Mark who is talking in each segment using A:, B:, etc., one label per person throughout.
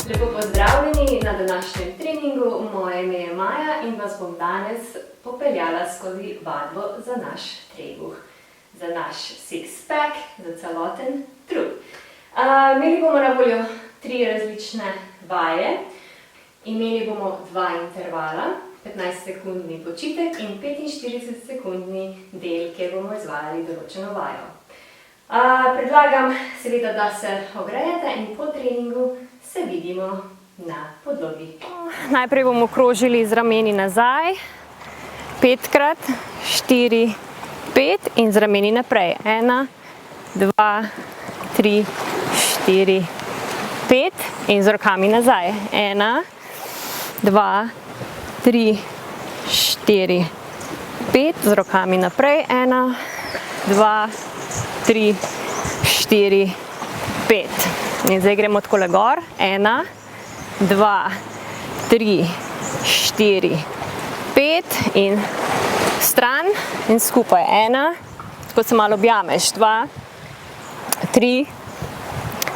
A: Lepo pozdravljeni na današnjem treningu. Moje ime je Maja in vas bom danes popeljala skozi vadbo za naš trebuh, za naš six-pack, za celoten trup. Imeli bomo na voljo 3 različne vaje. Imeli bomo 2 intervala, 15-sekundni počitek in 45-sekundni del, kjer bomo izvajali določeno vajo. Predlagam seveda, da se ogrejete in po treningu se vidimo na podlogi. Najprej bomo krožili z rameni nazaj, 5-krat, 4, 5 in z rameni naprej. 1, 2, 3, 4, 5 in z rokami nazaj. 1, 2, 3, 4, 5 z rokami naprej. 1, 2, 3, 4, 5. In zdaj gremo takole gor. 1, 2, 3, 4, 5 in stran in skupaj. 1, tako se malo objameš. 2, 3,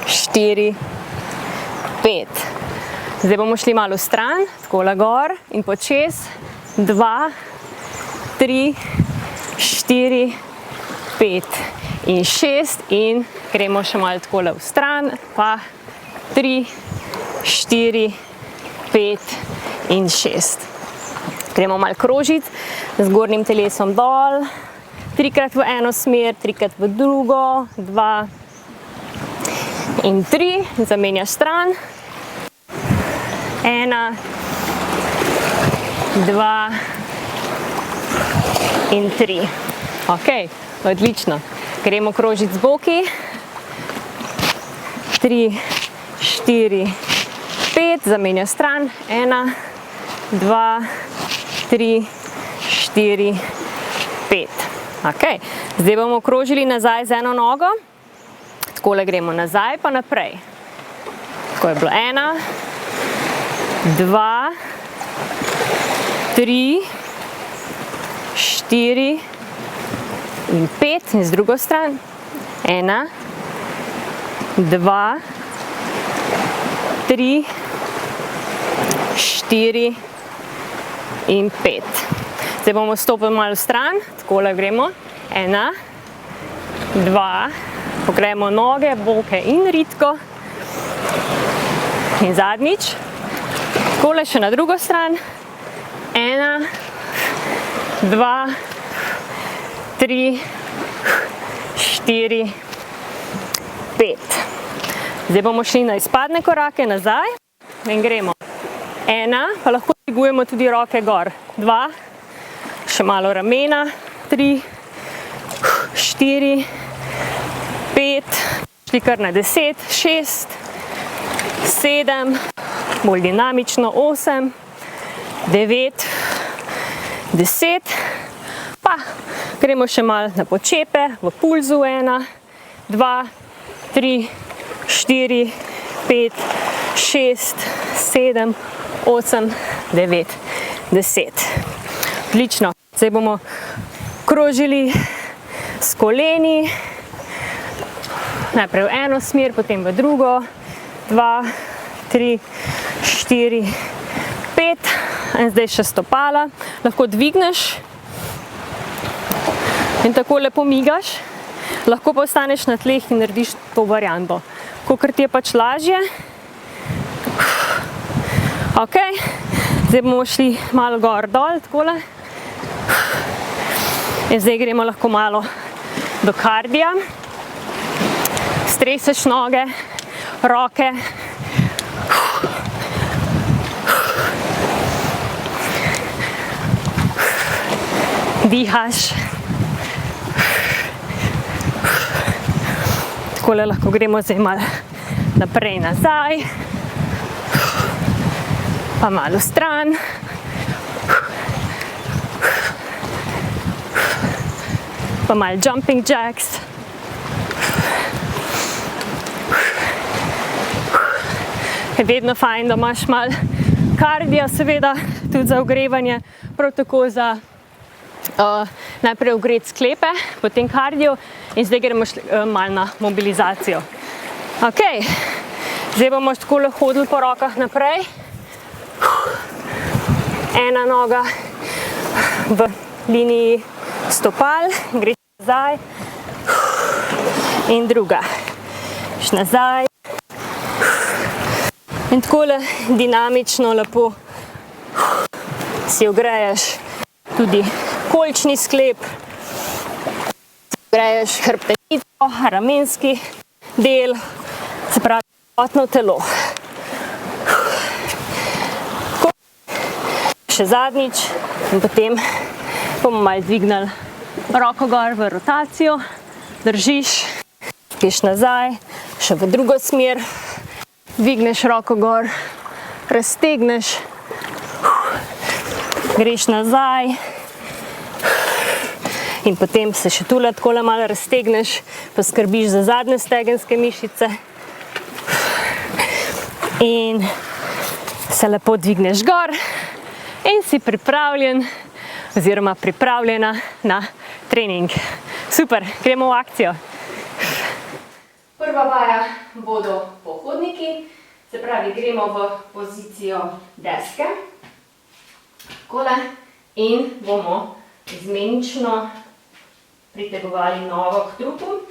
A: 4, 5. Zdaj bomo šli malo stran, takole gor in počez. 2, 3, 4, 5 in 6 in gremo še malo takole v stran, pa 3, 4, 5 in 6. Gremo malo krožiti z zgornjim telesom dol, 3-krat v eno smer, 3-krat v drugo, 2 in 3, zamenjaš stran. 1, 2 in 3. Ok, odlično. Gremo krožiti z boki. 3, 4, 5, zamenja stran. 1, 2, 3, 4, 5. Ok, zdaj bomo krožili nazaj z eno nogo. Takole gremo nazaj pa naprej. Tako je bilo 1, 2, 3, 4 in 5 in z drugo stran. 1, 2, 3, 4 in 5. Zdaj bomo stopili malo stran, takole gremo. 1, 2, pogremo noge, boke in ritko. In zadnjič. Takole še na drugo stran. 1, 2, 3, 4, 5. Zdaj bomo šli na izpadne korake nazaj in gremo. 1, pa lahko dvigujemo tudi roke gor. 2, še malo ramena. 3, 4, 5, šli kar na 10, 6, 7, bolj dinamično 8, 9, 10, pa gremo še malo na počepe, v pulzu. 1, 2, 3, 4, 5, 6, 7, 8, 9, 10. Odlično. Zdaj bomo krožili s koleni. Najprej v eno smer, potem v drugo. 2, 3, 4, 5. In zdaj še stopala. Lahko dvigneš in tako lepo migaš. Lahko pa ostaneš na tleh in narediš to varianto. Kakor ti je pač lažje. Ok, zdaj bomo šli malo gor dol, takole. In zdaj gremo lahko malo do kardija. Streseš noge, roke. Dihaš. Takole lahko gremo zdaj malo naprej, nazaj. Pa malo stran. Pa malo jumping jacks. Je vedno fajn, da imaš malo kardija, seveda, tudi za ogrevanje, prav tako za najprej ogreti sklepe, potem kardio in zdaj gremo malo na mobilizacijo. Ok, Zdaj bomo tako hodili po rokah naprej. Ena noga v liniji stopal, greš nazaj in druga. Greš nazaj. In takole dinamično lepo si ogreješ tudi kolčni sklep, ogreješ hrbtenico, ramenski del, se pravi celotno telo. Še zadnjič in potem bomo malo dvignili roko gor v rotacijo, držiš, greš nazaj, še v drugo smer, dvigneš roko gor, raztegneš, greš nazaj in potem se še tule takole malo raztegneš, poskrbiš za zadnje stegenske mišice in se lepo dvigneš gor in si pripravljen oziroma pripravljena na trening. Super, gremo v akcijo. Prva vaja bodo pohodniki, se pravi gremo v pozicijo deske, takole, in bomo izmenično pritegovali nogo k trupu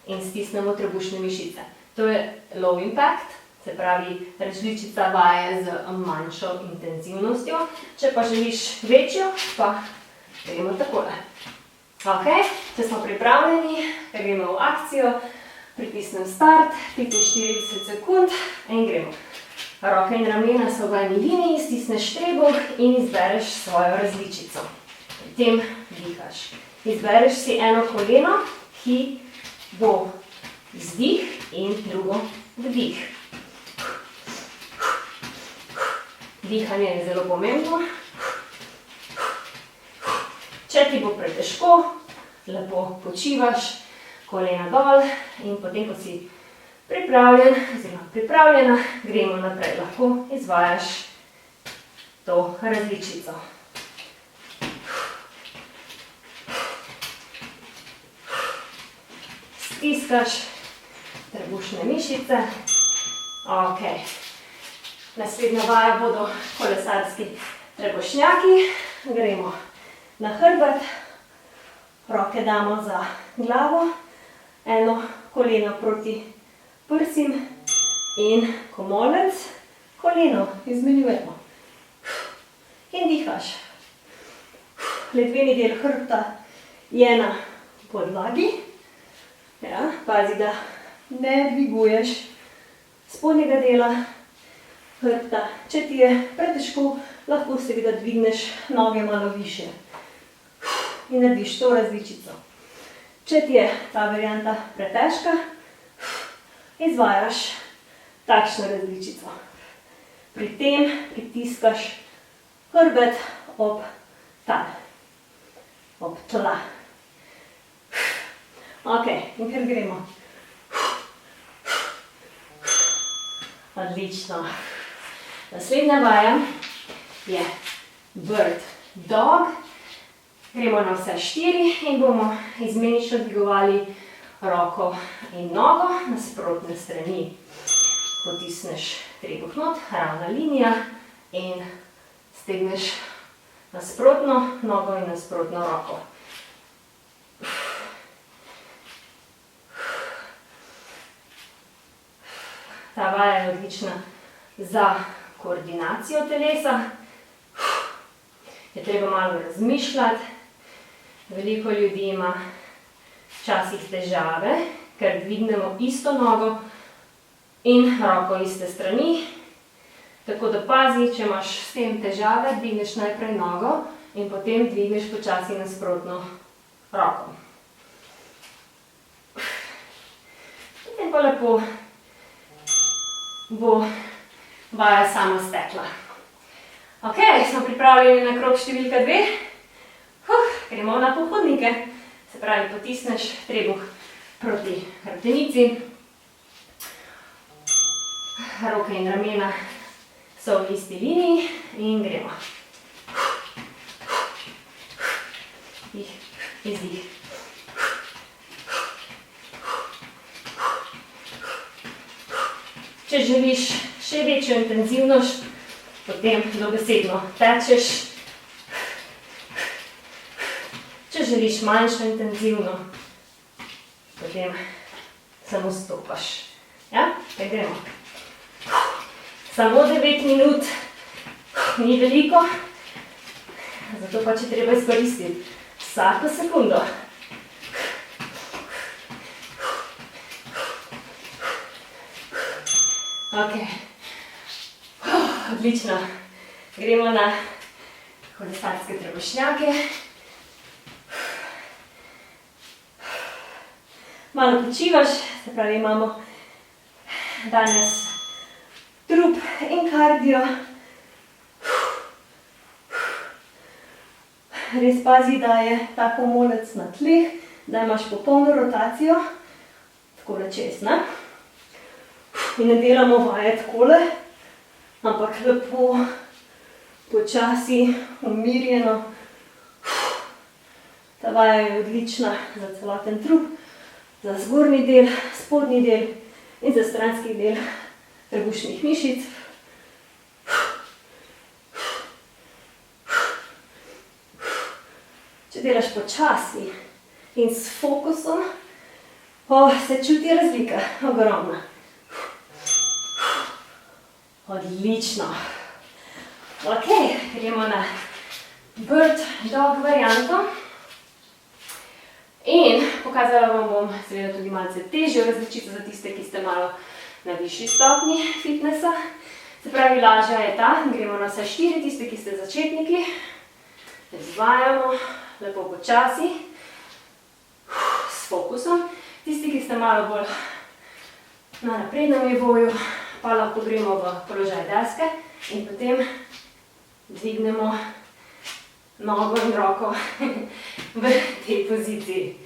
A: in stisnemo trebušne mišice. To je low impact, se pravi različica vaje z manjšo intenzivnostjo. Če pa želiš večjo, pa gremo takole. Ok, če smo pripravljeni, gremo v akcijo, pritisnem start, 45 sekund in gremo. Roke in ramena so v eni liniji, stisneš trebuh in izbereš svojo različico. Pri tem dihaš. Izbereš si eno koleno, ki bo vzdih in drugo vdih. Dihanje je zelo pomembno. Če ti bo pretežko, lepo počivaš, kolena dol in potem, ko si pripravljen oziroma pripravljena, gremo naprej. Lahko izvajaš to različico. Stiskaš trebušne mišice. Ok. Naslednja vaja bodo kolesarski trebušnjaki. Gremo na hrbet, roke damo za glavo, eno koleno proti prsim in komolec, koleno izmenjujemo. In dihaš. Ledveni del hrbta je na podlagi. Ja, pazi, da ne dviguješ spodnjega dela hrbta. Če ti je pretežko, lahko seveda dvigneš noge malo višje in narediš to različico. Če ti je ta varianta pretežka, izvajaš takšno različico. Pri tem pritiskaš hrbet ob tal, ob tla. Ok, in kar gremo. Odlično. Naslednja vaja je bird dog. Gremo na vse 4 in bomo izmenično dvigovali roko in nogo na sprotne strani. Potisneš trebuh not, ravna linija in stegneš nasprotno nogo in nasprotno roko. Ta vaja je odlična za koordinacijo telesa. Je treba malo razmišljati. Veliko ljudi ima včasih težave, ker dvignemo isto nogo in roko iste strani. Tako da pazi, če imaš s tem težave, dvigneš najprej nogo in potem dvigneš počasi nasprotno roko. Potem pa lepo bo vaja sama stekla. Ok, smo pripravljeni na krog številka 2. Gremo na pohodnike. Se pravi, potisneš trebuh proti hrbtenici. Roke in ramena so v isti liniji in gremo. Dih, izdih. Če želiš še večjo intenzivnost, potem dobesedno tečeš. Če želiš manjšo intenzivno, potem samo stopaš. Ja, tako gremo. Samo 9 minut, ni veliko, zato pač je treba izkoristiti vsako sekundo. Ok, odlično. Gremo na kolesarske trebušnjake. Malo počivaš, se pravi imamo danes trup in kardio. Res pazi, da je ta komolec na tleh, da imaš popolno rotacijo, tako čez, ne? In ne delamo vaje takole, ampak lepo, počasi, umirjeno. Ta vaja je odlična za celoten trup, za zgornji del, spodnji del in za stranski del trebušnih mišic. Če delaš počasi in s fokusom, se čuti razlika, ogromna. Odlično. Ok, gremo na bird dog varianto. In pokazala vam bom seveda tudi malce težjo različico za tiste, ki ste malo na višji stopnji fitnessa. Se pravi, lažja je ta, gremo na vse 4, tiste, ki ste začetniki. Izvajamo, lepo počasi, s fokusom. Tisti, ki ste malo bolj na naprednem nivoju, pa lahko gremo v položaj deske in potem dvignemo nogo in roko v tej poziciji.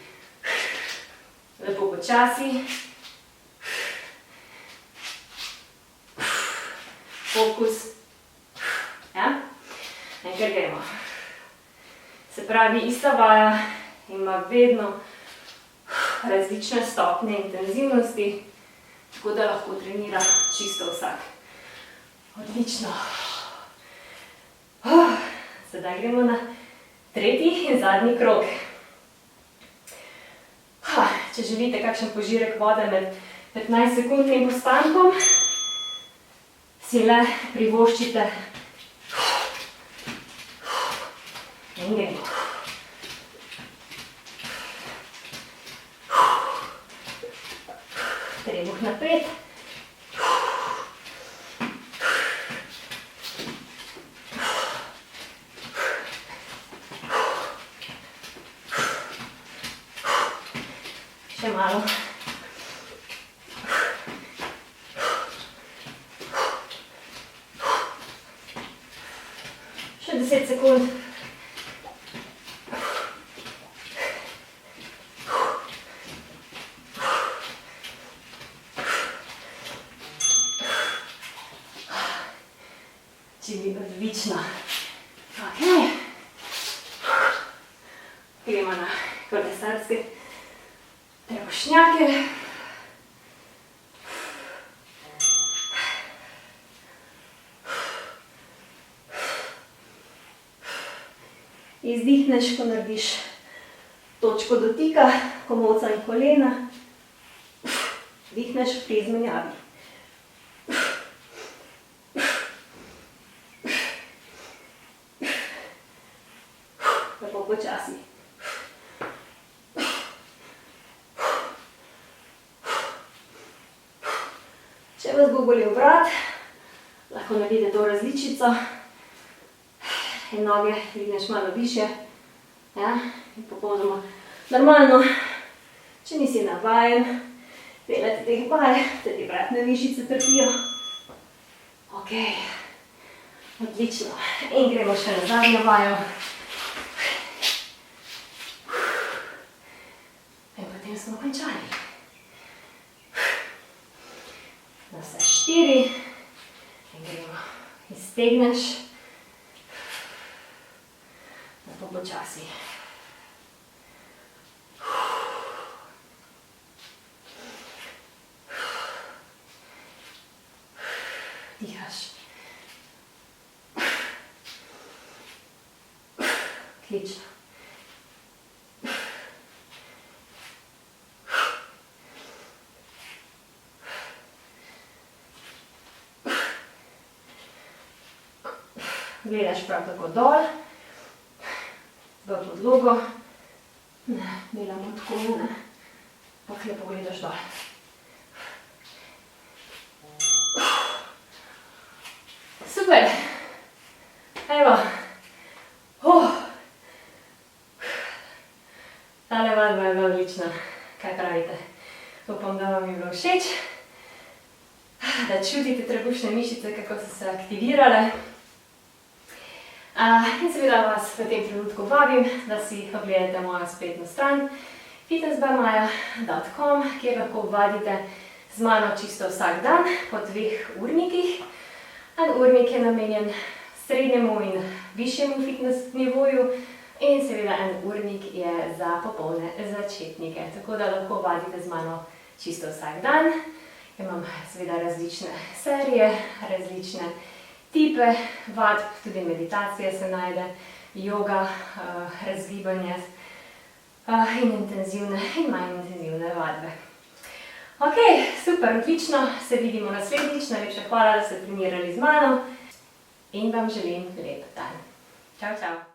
A: Lepo počasi. Fokus. Ja? In kar gremo. Se pravi, ista vaja ima vedno različne stopnje intenzivnosti, tako da lahko trenira čisto vsak. Odlično. Sedaj gremo na tretji in zadnji krog. Če želite kakšen požirek vode med 15-sekundnim postankom, si le privoščite. In gremo. Trebuh napred. Še malo. Še 10 sekund. Čili odlično. Ok. Gremo na kolesarske trebušnjake. Izdihneš, ko narediš točko dotika, komolca in kolena. Dihneš pri izmenjavi. Lepo počasi. Če vas bo bolel vrat, lahko naredite to različico in noge dvigneš malo višje. Ja, in popolnoma normalno. Če nisi navajen delati teh vaj, te ti vratne mišice trpijo. Ok, odlično. In gremo še na zadnjo vajo. In potem smo končali. Na vse 4. In gremo. Iztegneš. Lepo počasi. Odlično. Gledaš prav tako dol, v podlogo. Ne, delamo tako, ne. Pa lepo gledaš dol. Super. Evo. Tale vadba je bila odlična. Kaj pravite? Upam, da vam je bilo všeč. Da čutite trebušne mišice, kako so se aktivirale. In seveda vas v tem trenutku vabim, da si ogledate mojo spletno stran fitnessbymaja.com, kjer lahko vadite z mano čisto vsak dan po 2 urnikih. En urnik je namenjen srednjemu in višjemu fitness nivoju in seveda en urnik je za popolne začetnike. Tako da lahko vadite z mano čisto vsak dan. Imam seveda različne serije, različne tipe vadb, tudi meditacija se najde, joga, razgibanje in intenzivne in manj intenzivne vadbe. Ok, super, odlično, se vidimo naslednjič, najlepša hvala, da ste trenirali z mano in vam želim lep dan. Čau, čau.